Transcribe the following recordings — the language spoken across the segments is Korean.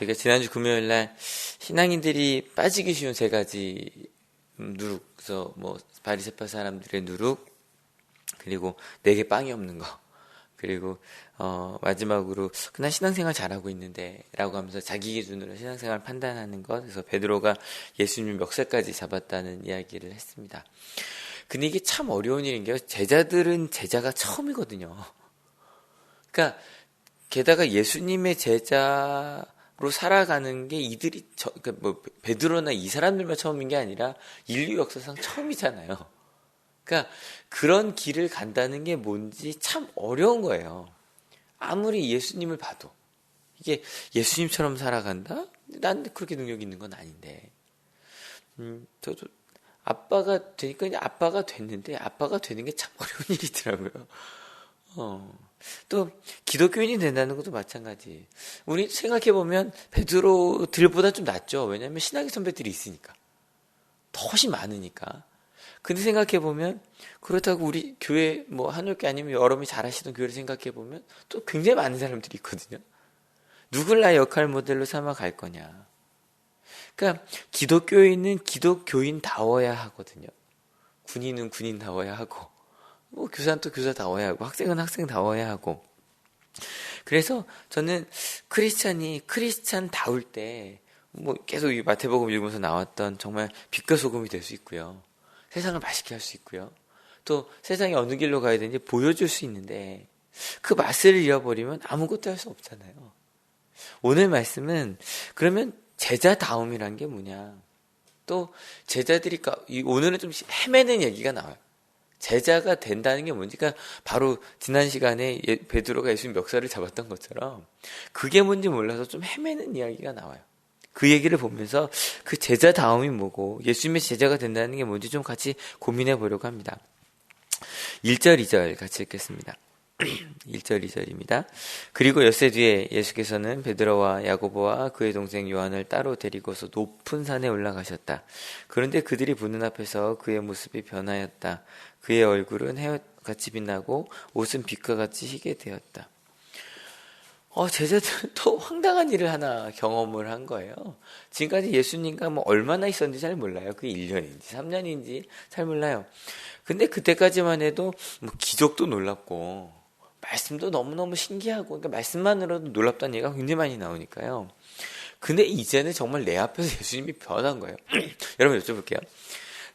제가 지난주 금요일 날 신앙인들이 빠지기 쉬운 세 가지 누룩, 그래서 뭐 바리새파 사람들의 누룩, 그리고 내게 빵이 없는 거, 그리고 마지막으로 그냥 신앙생활 잘하고 있는데 라고 하면서 자기 기준으로 신앙생활 판단하는 것, 그래서 베드로가 예수님 멱살까지 잡았다는 이야기를 했습니다. 근데 이게 참 어려운 일인 게요, 제자들은 제자가 처음이거든요. 그러니까 게다가 예수님의 제자로 살아가는 게 이들이 그러니까 뭐 베드로나 이 사람들만 처음인 게 아니라 인류 역사상 처음이잖아요. 그러니까 그런 길을 간다는 게 뭔지 참 어려운 거예요. 아무리 예수님을 봐도 이게 예수님처럼 살아간다? 난 그렇게 능력 있는 건 아닌데. 저도 아빠가 되니까 이제 아빠가 됐는데 아빠가 되는 게 참 어려운 일이더라고요. 또 기독교인이 된다는 것도 마찬가지. 우리 생각해보면 베드로들보다 좀 낫죠. 왜냐하면 신학의 선배들이 있으니까. 더 훨씬 많으니까. 근데 생각해보면 그렇다고 우리 교회 뭐 한올교 아니면 여러분이 잘하시던 교회를 생각해보면 또 굉장히 많은 사람들이 있거든요. 누굴 나의 역할 모델로 삼아 갈 거냐. 그러니까 기독교인은 기독교인다워야 하거든요. 군인은 군인다워야 하고, 뭐 교사는 또 교사다워야 하고, 학생은 학생다워야 하고. 그래서 저는 크리스찬다울 때 뭐 계속 이 마태복음 읽으면서 나왔던 정말 빛과 소금이 될 수 있고요. 세상을 맛있게 할 수 있고요. 또 세상이 어느 길로 가야 되는지 보여줄 수 있는데 그 맛을 잃어버리면 아무것도 할 수 없잖아요. 오늘 말씀은 그러면 제자다움이란 게 뭐냐. 또 제자들이 오늘은 좀 헤매는 얘기가 나와요. 제자가 된다는 게 뭔지. 그러니까 바로 지난 시간에 베드로가 예수님 멱살을 잡았던 것처럼 그게 뭔지 몰라서 좀 헤매는 이야기가 나와요. 그 얘기를 보면서 그 제자다움이 뭐고 예수님의 제자가 된다는 게 뭔지 좀 같이 고민해 보려고 합니다. 1절 2절 같이 읽겠습니다. 1절 2절입니다. 그리고 엿새 뒤에 예수께서는 베드로와 야고보와 그의 동생 요한을 따로 데리고서 높은 산에 올라가셨다. 그런데 그들이 보는 앞에서 그의 모습이 변하였다. 그의 얼굴은 햇같이 빛나고 옷은 빛과 같이 희게 되었다. 제자들은 또 황당한 일을 하나 경험을 한 거예요. 지금까지 예수님과 뭐 얼마나 있었는지 잘 몰라요. 그게 1년인지 3년인지 잘 몰라요. 근데 그때까지만 해도 뭐 기적도 놀랍고 말씀도 너무너무 신기하고, 그러니까 말씀만으로도 놀랍다는 얘기가 굉장히 많이 나오니까요. 근데 이제는 정말 내 앞에서 예수님이 변한 거예요. 여러분 여쭤볼게요.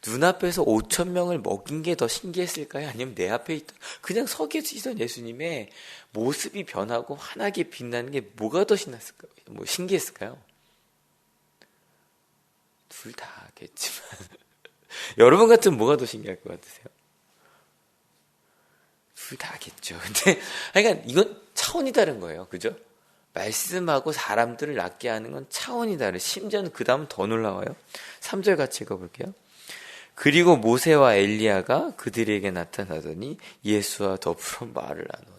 눈앞에서 5,000명을 먹인 게 더 신기했을까요? 아니면 내 앞에 있던 그냥 서 계시던 예수님의 모습이 변하고 환하게 빛나는 게 뭐가 더 신났을까요? 뭐 신기했을까요? 둘 다겠지만 여러분 같으면 뭐가 더 신기할 것 같으세요? 둘 다겠죠. 근데 그러니까 이건 차원이 다른 거예요. 그죠? 말씀하고 사람들을 낫게 하는 건 차원이 다르. 심지어는 그 다음은 더 놀라워요. 3절 같이 읽어볼게요. 그리고 모세와 엘리야가 그들에게 나타나더니 예수와 더불어 말을 나누었다.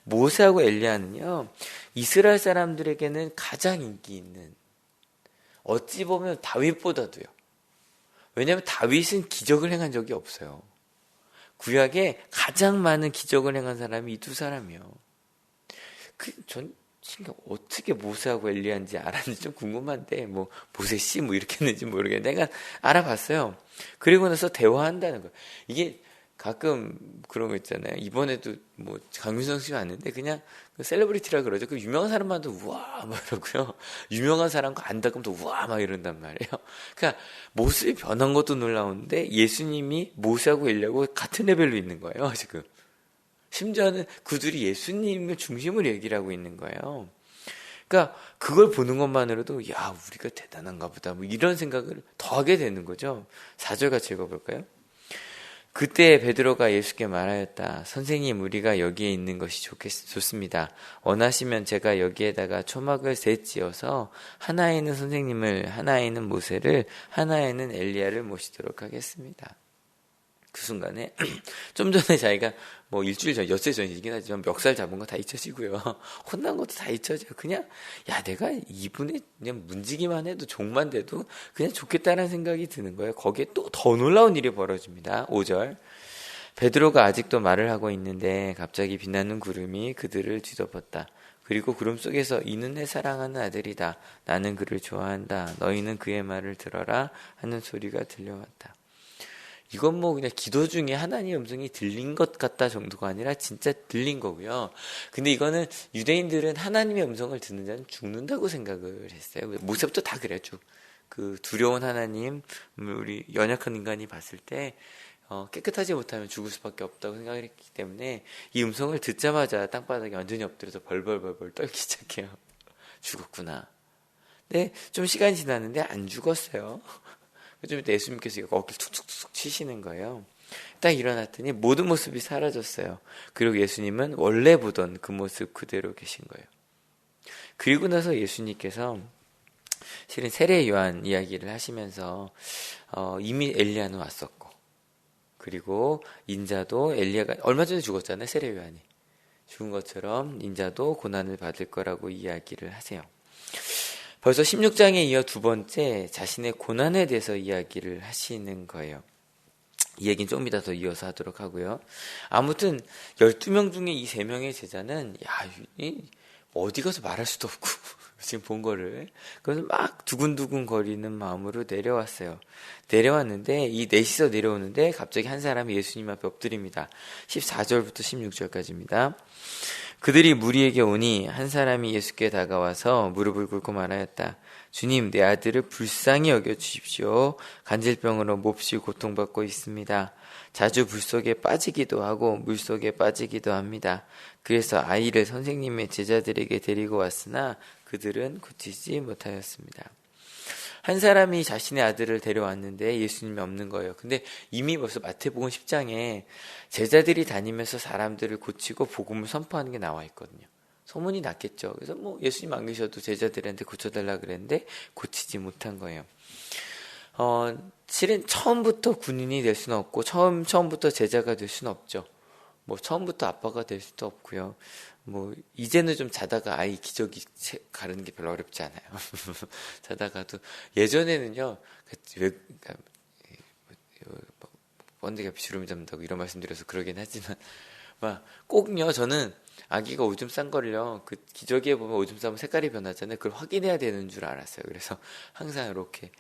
모세하고 엘리야는요, 이스라엘 사람들에게는 가장 인기 있는, 어찌 보면 다윗보다도요. 왜냐하면 다윗은 기적을 행한 적이 없어요. 구약에 가장 많은 기적을 행한 사람이 이 두 사람이요. 전 어떻게 모세하고 엘리야인지 알았는지 좀 궁금한데, 뭐 모세씨 뭐 이렇게 했는지 모르겠는데 내가 알아봤어요. 그리고 나서 대화한다는 거. 이게 가끔 그런 거 있잖아요. 이번에도 뭐 강윤성 씨 왔는데 그냥 그 셀러브리티라 그러죠. 그 유명한 사람만도 우와 막 이러고요. 유명한 사람과 안다 그러면 또 우와 막 이런단 말이에요. 그러니까 모습이 변한 것도 놀라운데 예수님이 모세하고 엘리야하고 같은 레벨로 있는 거예요. 지금. 심지어는 그들이 예수님을 중심으로 얘기를 하고 있는 거예요. 그러니까 그걸 보는 것만으로도 야 우리가 대단한가 보다 뭐 이런 생각을 더 하게 되는 거죠. 4절 같이 읽어볼까요? 그때 베드로가 예수께 말하였다. 선생님, 우리가 여기에 있는 것이 좋습니다. 원하시면 제가 여기에다가 초막을 셋 지어서 하나에는 선생님을, 하나에는 모세를, 하나에는 엘리야를 모시도록 하겠습니다. 그 순간에 좀 전에 자기가 뭐 일주일 전, 엿새 전이긴 하지만 멱살 잡은 거 다 잊혀지고요. 혼난 것도 다 잊혀져요. 그냥 야 내가 이분의 그냥 문지기만 해도 종만 돼도 그냥 좋겠다는 생각이 드는 거예요. 거기에 또 더 놀라운 일이 벌어집니다. 5절. 베드로가 아직도 말을 하고 있는데 갑자기 빛나는 구름이 그들을 뒤덮었다. 그리고 구름 속에서 이는 내 사랑하는 아들이다. 나는 그를 좋아한다. 너희는 그의 말을 들어라 하는 소리가 들려왔다. 이건 뭐 그냥 기도 중에 하나님의 음성이 들린 것 같다 정도가 아니라 진짜 들린 거고요. 근데 이거는 유대인들은 하나님의 음성을 듣는 자는 죽는다고 생각을 했어요. 모세부터 다 그래요. 그 두려운 하나님, 우리 연약한 인간이 봤을 때 깨끗하지 못하면 죽을 수밖에 없다고 생각을 했기 때문에 이 음성을 듣자마자 땅바닥에 완전히 엎드려서 벌벌벌벌 떨기 시작해요. 죽었구나. 근데 좀 시간이 지났는데 안 죽었어요. 좀 이따 예수님께서 어깨를 툭툭툭 치시는 거예요. 딱 일어났더니 모든 모습이 사라졌어요. 그리고 예수님은 원래 보던 그 모습 그대로 계신 거예요. 그리고 나서 예수님께서 실은 세례 요한 이야기를 하시면서 이미 엘리야는 왔었고, 그리고 인자도 엘리야가 얼마 전에 죽었잖아요. 세례 요한이 죽은 것처럼 인자도 고난을 받을 거라고 이야기를 하세요. 벌써 16장에 이어 두 번째 자신의 고난에 대해서 이야기를 하시는 거예요. 이 얘기는 좀 이따 더 이어서 하도록 하고요. 아무튼 12명 중에 이 3명의 제자는 어디 가서 말할 수도 없고 지금 본 거를 그래서 막 두근두근 거리는 마음으로 내려왔어요. 내려왔는데 이 넷이서 내려오는데 갑자기 한 사람이 예수님 앞에 엎드립니다. 14절부터 16절까지입니다. 그들이 무리에게 오니 한 사람이 예수께 다가와서 무릎을 꿇고 말하였다. 주님, 내 아들을 불쌍히 여겨주십시오. 간질병으로 몹시 고통받고 있습니다. 자주 불 속에 빠지기도 하고 물 속에 빠지기도 합니다. 그래서 아이를 선생님의 제자들에게 데리고 왔으나 그들은 고치지 못하였습니다. 한 사람이 자신의 아들을 데려왔는데 예수님이 없는 거예요. 근데 이미 벌써 마태복음 10장에 제자들이 다니면서 사람들을 고치고 복음을 선포하는 게 나와 있거든요. 소문이 났겠죠. 그래서 뭐 예수님 안 계셔도 제자들한테 고쳐달라 그랬는데 고치지 못한 거예요. 실은 처음부터 군인이 될 수는 없고 처음부터 제자가 될 수는 없죠. 뭐 처음부터 아빠가 될 수도 없고요. 뭐 이제는 좀 자다가 아이 기저귀 가르는 게 별로 어렵지 않아요. 자다가도 예전에는요. 번데기가 주름 잡는다고 이런 말씀드려서 그러긴 하지만 막 꼭요. 저는 아기가 오줌 싼 거를요. 그 기저귀에 보면 오줌 싸면 색깔이 변하잖아요. 그걸 확인해야 되는 줄 알았어요. 그래서 항상 이렇게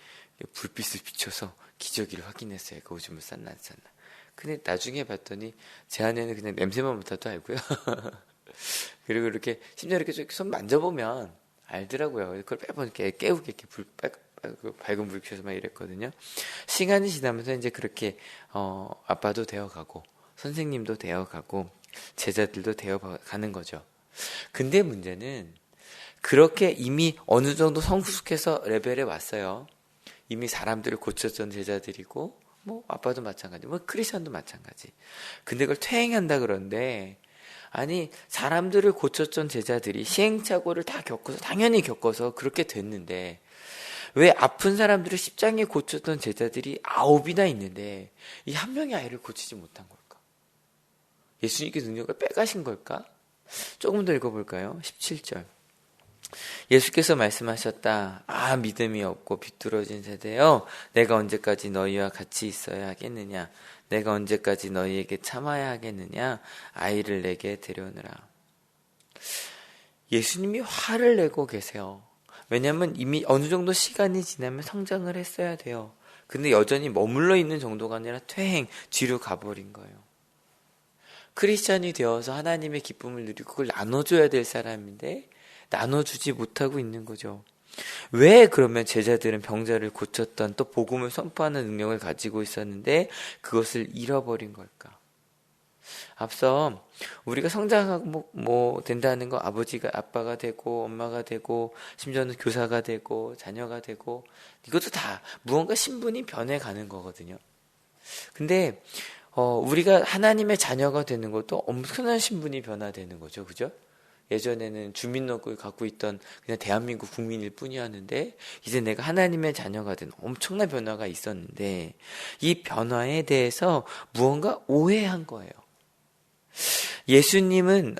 불빛을 비춰서 기저귀를 확인했어요. 그 오줌을 쌌나 안 쌌나. 근데 나중에 봤더니 제 안에는 그냥 냄새만 맡아도 알고요. 그리고 이렇게 심지어 이렇게 손 만져보면 알더라고요. 그걸 매번 이렇게 깨우게 이렇게 밝은 불 켜서 막 이랬거든요. 시간이 지나면서 이제 그렇게 아빠도 되어가고 선생님도 되어가고 제자들도 되어가는 거죠. 근데 문제는 그렇게 이미 어느 정도 성숙해서 레벨에 왔어요. 이미 사람들을 고쳤던 제자들이고 뭐 아빠도 마찬가지, 뭐 크리스천도 마찬가지. 근데 그걸 퇴행한다 그러는데 아니 사람들을 고쳤던 제자들이 시행착오를 다 겪어서 당연히 겪어서 그렇게 됐는데 왜 아픈 사람들을 십장에 고쳤던 제자들이 9이나 있는데 이 한 명의 아이를 고치지 못한 걸까? 예수님께 능력을 빼가신 걸까? 조금 더 읽어볼까요? 17절. 예수께서 말씀하셨다. 아, 믿음이 없고 비뚤어진 세대여, 내가 언제까지 너희와 같이 있어야 하겠느냐? 내가 언제까지 너희에게 참아야 하겠느냐? 아이를 내게 데려오느라. 예수님이 화를 내고 계세요. 왜냐하면 이미 어느 정도 시간이 지나면 성장을 했어야 돼요. 근데 여전히 머물러 있는 정도가 아니라 퇴행, 뒤로 가버린 거예요. 크리스찬이 되어서 하나님의 기쁨을 누리고 그걸 나눠줘야 될 사람인데 나눠주지 못하고 있는 거죠. 왜 그러면 제자들은 병자를 고쳤던 또 복음을 선포하는 능력을 가지고 있었는데 그것을 잃어버린 걸까? 앞서 우리가 성장하고 뭐 된다는 거 아버지가 아빠가 되고 엄마가 되고 심지어는 교사가 되고 자녀가 되고 이것도 다 무언가 신분이 변해가는 거거든요. 근데 우리가 하나님의 자녀가 되는 것도 엄청난 신분이 변화되는 거죠. 그죠? 예전에는 주민등록을 갖고 있던 그냥 대한민국 국민일 뿐이었는데 이제 내가 하나님의 자녀가 된 엄청난 변화가 있었는데 이 변화에 대해서 무언가 오해한 거예요. 예수님은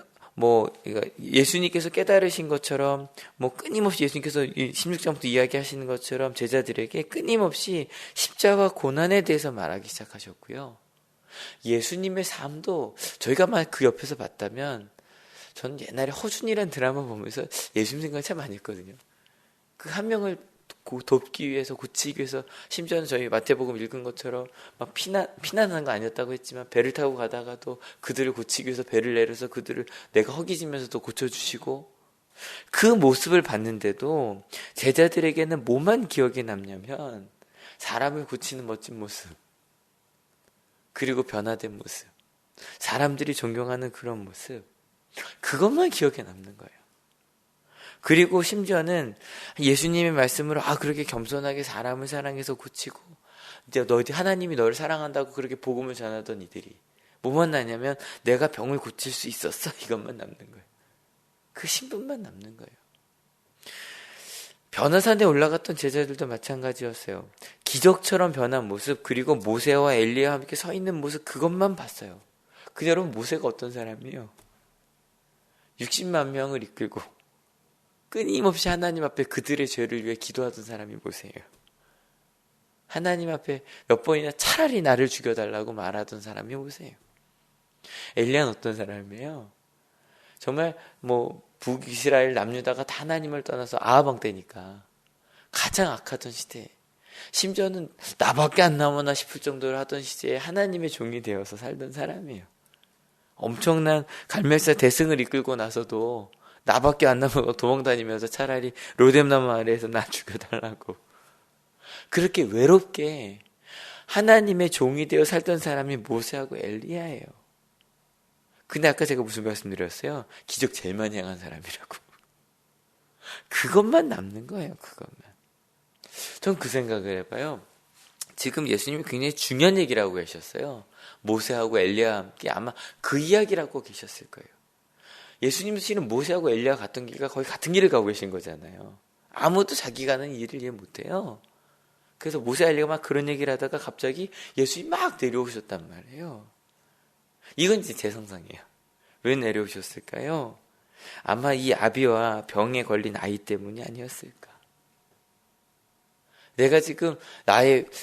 예수님께서 깨달으신 것처럼 끊임없이 예수님께서 16장부터 이야기하시는 것처럼 제자들에게 끊임없이 십자가 고난에 대해서 말하기 시작하셨고요. 예수님의 삶도 저희가 만 그 옆에서 봤다면 전 옛날에 허준이라는 드라마 보면서 예수님 생각 참 많이 했거든요. 그 한 명을 돕기 위해서, 고치기 위해서, 심지어는 저희 마태복음 읽은 것처럼 막 피난한 거 아니었다고 했지만 배를 타고 가다가도 그들을 고치기 위해서 배를 내려서 그들을 내가 허기지면서도 고쳐주시고, 그 모습을 봤는데도 제자들에게는 뭐만 기억에 남냐면 사람을 고치는 멋진 모습, 그리고 변화된 모습, 사람들이 존경하는 그런 모습, 그것만 기억에 남는 거예요. 그리고 심지어는 예수님의 말씀으로 그렇게 겸손하게 사람을 사랑해서 고치고 이제 하나님이 너를 사랑한다고 그렇게 복음을 전하던 이들이 뭐만 나냐면 내가 병을 고칠 수 있었어, 이것만 남는 거예요. 그 신분만 남는 거예요. 변화산에 올라갔던 제자들도 마찬가지였어요. 기적처럼 변한 모습, 그리고 모세와 엘리야와 함께 서 있는 모습, 그것만 봤어요. 근데 여러분, 모세가 어떤 사람이에요? 60만 명을 이끌고 끊임없이 하나님 앞에 그들의 죄를 위해 기도하던 사람이 모세예요. 하나님 앞에 몇 번이나 차라리 나를 죽여달라고 말하던 사람이 모세예요. 엘리야는 어떤 사람이에요? 정말 북이스라엘 남유다가 다 하나님을 떠나서 아하방 때니까 가장 악하던 시대에, 심지어는 나밖에 안 남았나 싶을 정도로 하던 시대에 하나님의 종이 되어서 살던 사람이에요. 엄청난 갈멜사 대승을 이끌고 나서도 나밖에 안 남아서 도망다니면서 차라리 로뎀나무 아래에서 나 죽여달라고 그렇게 외롭게 하나님의 종이 되어 살던 사람이 모세하고 엘리야예요. 근데 아까 제가 무슨 말씀드렸어요? 기적 제일 많이 행한 사람이라고. 그것만 남는 거예요. 그것만. 전 그 생각을 해봐요. 지금 예수님이 굉장히 중요한 얘기를 하고 계셨어요. 모세하고 엘리야와 함께 아마 그 이야기를 하고 계셨을 거예요. 예수님도 실은 모세하고 엘리야가 갔던 길과 거의 같은 길을 가고 계신 거잖아요. 아무도 자기 가는 일을 이해 못해요. 그래서 모세와 엘리야가 막 그런 얘기를 하다가 갑자기 예수님이 막 내려오셨단 말이에요. 이건 이제 제 상상이에요. 왜 내려오셨을까요? 아마 이 아비와 병에 걸린 아이 때문이 아니었을까. 내가 지금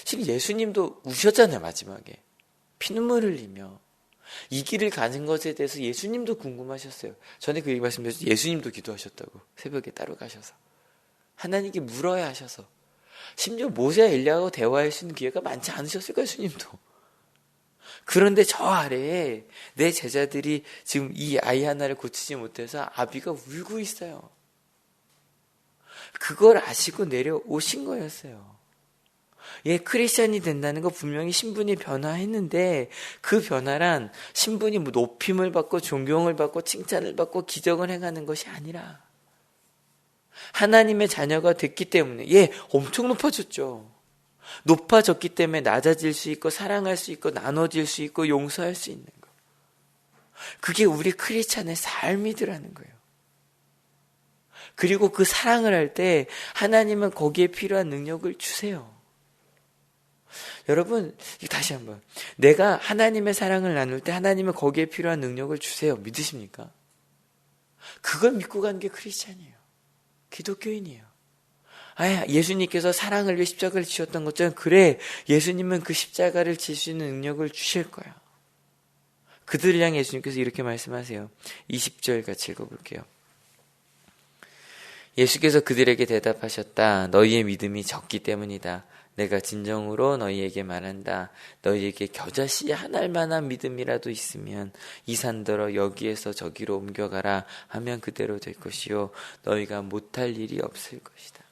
실은 예수님도 우셨잖아요, 마지막에. 피눈물 흘리며. 이 길을 가는 것에 대해서 예수님도 궁금하셨어요. 전에 그 얘기 말씀드렸죠. 예수님도 기도하셨다고. 새벽에 따로 가셔서. 하나님께 물어야 하셔서. 심지어 모세와 엘리야하고 대화할 수 있는 기회가 많지 않으셨을 거예요, 예수님도. 그런데 저 아래에 내 제자들이 지금 이 아이 하나를 고치지 못해서 아비가 울고 있어요. 그걸 아시고 내려오신 거였어요. 크리스찬이 된다는 거 분명히 신분이 변화했는데 그 변화란 신분이 높임을 받고 존경을 받고 칭찬을 받고 기적을 행하는 것이 아니라 하나님의 자녀가 됐기 때문에 엄청 높아졌죠. 높아졌기 때문에 낮아질 수 있고 사랑할 수 있고 나눠질 수 있고 용서할 수 있는 거. 그게 우리 크리스찬의 삶이더라는 거예요. 그리고 그 사랑을 할 때 하나님은 거기에 필요한 능력을 주세요. 여러분, 다시 한번. 내가 하나님의 사랑을 나눌 때 하나님은 거기에 필요한 능력을 주세요. 믿으십니까? 그걸 믿고 가는 게 크리스찬이에요. 기독교인이에요. 예수님께서 사랑을 위해 십자가를 지셨던 것처럼 그래, 예수님은 그 십자가를 질 수 있는 능력을 주실 거야. 그들을 향해 예수님께서 이렇게 말씀하세요. 20절 같이 읽어볼게요. 예수께서 그들에게 대답하셨다. 너희의 믿음이 적기 때문이다. 내가 진정으로 너희에게 말한다. 너희에게 겨자씨 한 알만한 믿음이라도 있으면 이 산더러 여기에서 저기로 옮겨가라 하면 그대로 될 것이요 너희가 못할 일이 없을 것이다.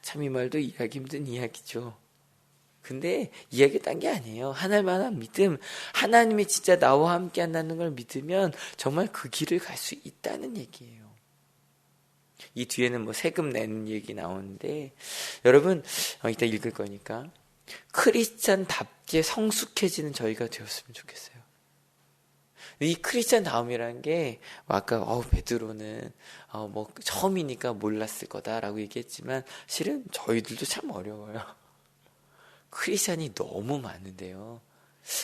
참 이 말도 이해하기 힘든 이야기죠. 근데 이야기 딴 게 아니에요. 한 알만한 믿음, 하나님이 진짜 나와 함께 한다는 걸 믿으면 정말 그 길을 갈 수 있다는 얘기예요. 이 뒤에는 세금 내는 얘기 나오는데 여러분 이따 읽을 거니까 크리스찬답게 성숙해지는 저희가 되었으면 좋겠어요. 이 크리스찬 다움이라는 게 아까 베드로는 처음이니까 몰랐을 거다라고 얘기했지만 실은 저희들도 참 어려워요. 크리스찬이 너무 많은데요.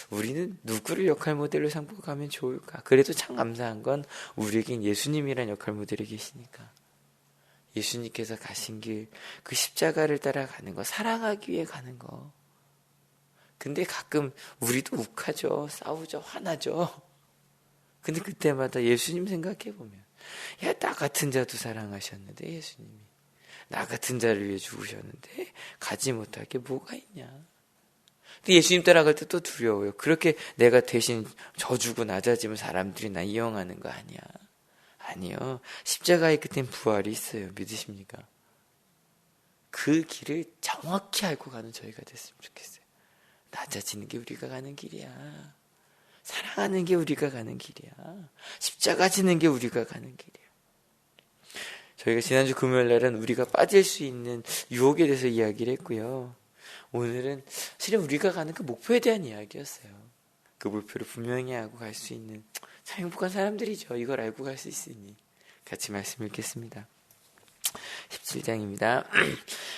우리는 누구를 역할 모델로 삼고 가면 좋을까? 그래도 참 감사한 건 우리에겐 예수님이란 역할 모델이 계시니까. 예수님께서 가신 길, 그 십자가를 따라가는 거, 사랑하기 위해 가는 거. 근데 가끔 우리도 욱하죠. 싸우죠. 화나죠. 근데 그때마다 예수님 생각해보면, 야, 나 같은 자도 사랑하셨는데, 예수님이. 나 같은 자를 위해 죽으셨는데, 가지 못할 게 뭐가 있냐. 근데 예수님 따라갈 때 또 두려워요. 그렇게 내가 대신 져주고 낮아지면 사람들이 나 이용하는 거 아니야. 아니요. 십자가의 끝엔 부활이 있어요. 믿으십니까? 그 길을 정확히 알고 가는 저희가 됐으면 좋겠어요. 낮아지는 게 우리가 가는 길이야. 사랑하는 게 우리가 가는 길이야. 십자가 지는 게 우리가 가는 길이야. 저희가 지난주 금요일 날은 우리가 빠질 수 있는 유혹에 대해서 이야기를 했고요. 오늘은 실은 우리가 가는 그 목표에 대한 이야기였어요. 그 목표를 분명히 하고 갈 수 있는 참 행복한 사람들이죠. 이걸 알고 갈 수 있으니. 같이 말씀 읽겠습니다. 17장입니다.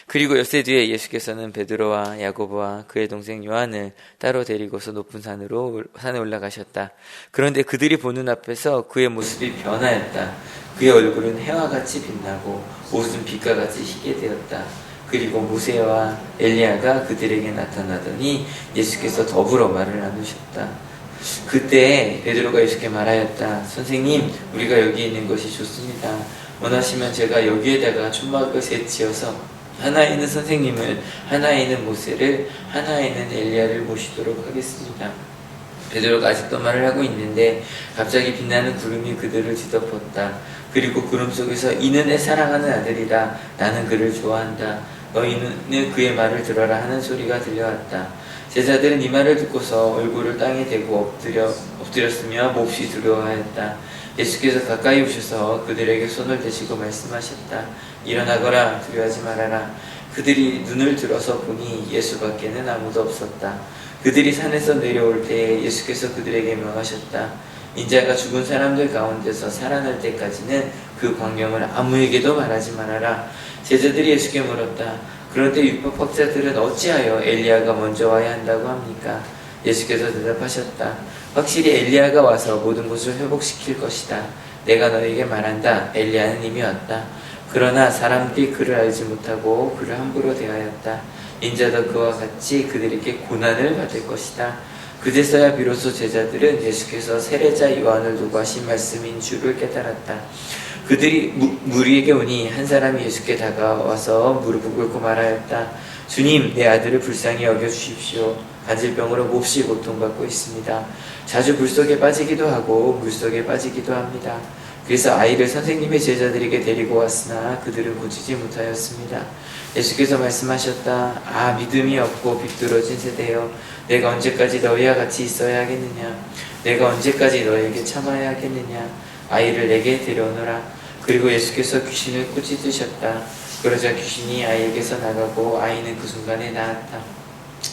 그리고 엿새 뒤에 예수께서는 베드로와 야고보와 그의 동생 요한을 따로 데리고서 높은 산에 올라가셨다. 그런데 그들이 보는 앞에서 그의 모습이 변하였다. 그의 얼굴은 해와 같이 빛나고 옷은 빛과 같이 희게 되었다. 그리고 모세와 엘리야가 그들에게 나타나더니 예수께서 더불어 말을 나누셨다. 그때 베드로가 예수께 말하였다. 선생님, 우리가 여기 있는 것이 좋습니다. 원하시면 제가 여기에다가 천막을 셋 지어서 하나에는 선생님을, 하나에는 모세를, 하나에는 엘리야를 모시도록 하겠습니다. 베드로가 아직도 말을 하고 있는데 갑자기 빛나는 구름이 그들을 뒤덮었다. 그리고 구름 속에서 이는 내 사랑하는 아들이다. 나는 그를 좋아한다. 너희는 그의 말을 들어라 하는 소리가 들려왔다. 제자들은 이 말을 듣고서 얼굴을 땅에 대고 엎드렸으며 몹시 두려워하였다. 예수께서 가까이 오셔서 그들에게 손을 대시고 말씀하셨다. 일어나거라, 두려워하지 말아라. 그들이 눈을 들어서 보니 예수밖에는 아무도 없었다. 그들이 산에서 내려올 때 예수께서 그들에게 명하셨다. 인자가 죽은 사람들 가운데서 살아날 때까지는 그 광명을 아무에게도 말하지 말아라. 제자들이 예수께 물었다. 그런데 율법학자들은 어찌하여 엘리야가 먼저 와야 한다고 합니까? 예수께서 대답하셨다. 확실히 엘리야가 와서 모든 것을 회복시킬 것이다. 내가 너에게 말한다. 엘리야는 이미 왔다. 그러나 사람들이 그를 알지 못하고 그를 함부로 대하였다. 인자도 그와 같이 그들에게 고난을 받을 것이다. 그제서야 비로소 제자들은 예수께서 세례자 요한을 두고 하신 말씀인 줄을 깨달았다. 그들이 무리에게 오니 한 사람이 예수께 다가와서 무릎을 꿇고 말하였다. 주님, 내 아들을 불쌍히 여겨주십시오. 간질병으로 몹시 고통받고 있습니다. 자주 물속에 빠지기도 하고 물속에 빠지기도 합니다. 그래서 아이를 선생님의 제자들에게 데리고 왔으나 그들은 고치지 못하였습니다. 예수께서 말씀하셨다. 아, 믿음이 없고 비뚤어진 세대여, 내가 언제까지 너희와 같이 있어야 하겠느냐? 내가 언제까지 너희에게 참아야 하겠느냐? 아이를 내게 데려오너라. 그리고 예수께서 귀신을 꾸짖으셨다. 그러자 귀신이 아이에게서 나가고 아이는 그 순간에 나았다.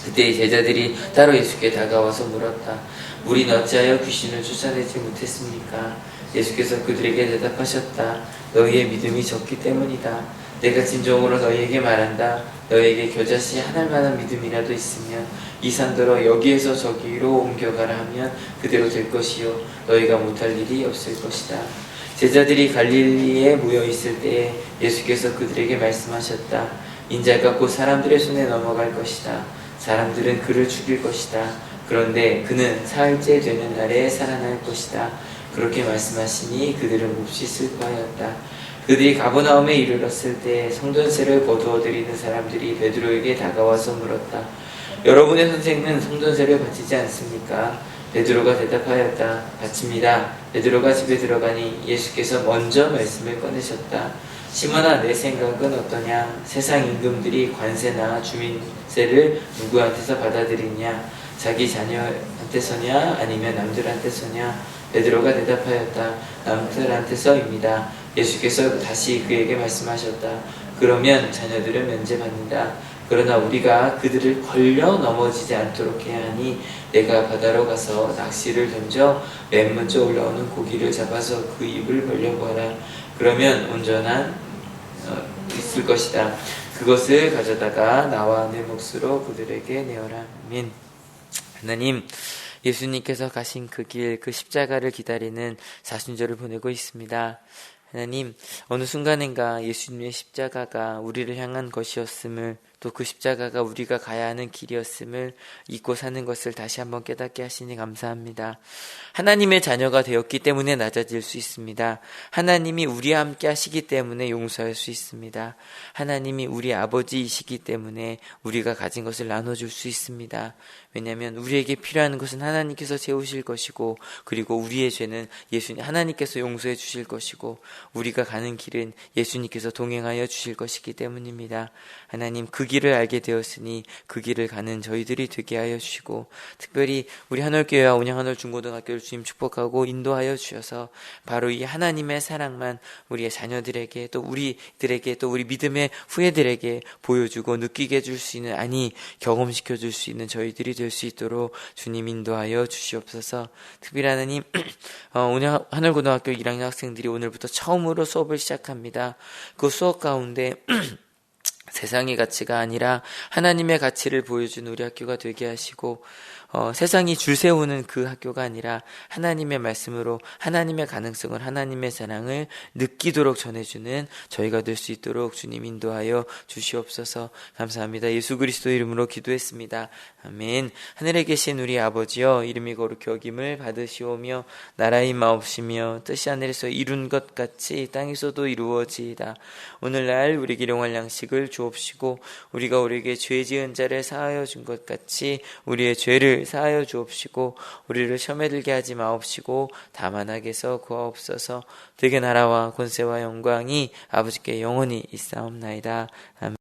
그때 제자들이 따로 예수께 다가와서 물었다. 우린 어찌하여 귀신을 쫓아내지 못했습니까? 예수께서 그들에게 대답하셨다. 너희의 믿음이 적기 때문이다. 내가 진정으로 너희에게 말한다. 너희에게 겨자씨 하늘만한 믿음이라도 있으면 이 산더러 여기에서 저기로 옮겨가라 하면 그대로 될 것이요 너희가 못할 일이 없을 것이다. 제자들이 갈릴리에 모여 있을 때에 예수께서 그들에게 말씀하셨다. 인자가 곧 사람들의 손에 넘어갈 것이다. 사람들은 그를 죽일 것이다. 그런데 그는 사흘째 되는 날에 살아날 것이다. 그렇게 말씀하시니 그들은 몹시 슬퍼하였다. 그들이 가버나움에 이르렀을 때 성전세를 거두어 드리는 사람들이 베드로에게 다가와서 물었다. 여러분의 선생은 성전세를 바치지 않습니까? 베드로가 대답하였다. 바칩니다. 베드로가 집에 들어가니 예수께서 먼저 말씀을 꺼내셨다. 시몬아, 내 생각은 어떠냐? 세상 임금들이 관세나 주민세를 누구한테서 받아들이냐? 자기 자녀한테서냐? 아니면 남들한테서냐? 베드로가 대답하였다. 남들한테서입니다. 예수께서 다시 그에게 말씀하셨다. 그러면 자녀들은 면제받는다. 그러나 우리가 그들을 걸려 넘어지지 않도록 해야 하니 내가 바다로 가서 낚시를 던져 맨 먼저 올라오는 고기를 잡아서 그 입을 벌려보아라. 그러면 온전한 있을 것이다. 그것을 가져다가 나와 내 몫으로 그들에게 내어라. 아멘. 하나님, 예수님께서 가신 그 길, 그 십자가를 기다리는 사순절을 보내고 있습니다. 하나님, 어느 순간인가 예수님의 십자가가 우리를 향한 것이었음을 또 그 십자가가 우리가 가야 하는 길이었음을 잊고 사는 것을 다시 한번 깨닫게 하시니 감사합니다. 하나님의 자녀가 되었기 때문에 낮아질 수 있습니다. 하나님이 우리와 함께 하시기 때문에 용서할 수 있습니다. 하나님이 우리 아버지이시기 때문에 우리가 가진 것을 나눠줄 수 있습니다. 왜냐하면 우리에게 필요한 것은 하나님께서 채우실 것이고, 그리고 우리의 죄는 하나님께서 용서해 주실 것이고, 우리가 가는 길은 예수님께서 동행하여 주실 것이기 때문입니다. 하나님, 그 길을 알게 되었으니 그 길을 가는 저희들이 되게 하여 주시고, 특별히 우리 한올교회와 온양 한올중고등학교를 주님 축복하고 인도하여 주셔서 바로 이 하나님의 사랑만 우리의 자녀들에게, 또 우리들에게, 또 우리 믿음의 후예들에게 보여주고 느끼게 해줄 수 있는, 경험시켜 줄 수 있는 저희들이 될 수 있도록 주님 인도하여 주시옵소서. 특별히 하나님, 오늘 하늘고등학교 1학년 학생들이 오늘부터 처음으로 수업을 시작합니다. 그 수업 가운데 세상의 가치가 아니라 하나님의 가치를 보여준 우리 학교가 되게 하시고, 세상이 줄 세우는 그 학교가 아니라 하나님의 말씀으로 하나님의 가능성을, 하나님의 사랑을 느끼도록 전해주는 저희가 될 수 있도록 주님 인도하여 주시옵소서. 감사합니다. 예수 그리스도 이름으로 기도했습니다. 아멘. 하늘에 계신 우리 아버지여, 이름이 거룩히 여김을 받으시오며 나라의 마옵시며 뜻이 하늘에서 이룬 것 같이 땅에서도 이루어지이다. 오늘날 우리에게 일용할 양식을 주옵시고, 우리가 우리에게 죄 지은 자를 사하여 준 것 같이 우리의 죄를 사하여 주옵시고, 우리를 시험에 들게 하지 마옵시고 다만 악에서 구하옵소서. 되게 나라와 권세와 영광이 아버지께 영원히 있사옵나이다. 아멘.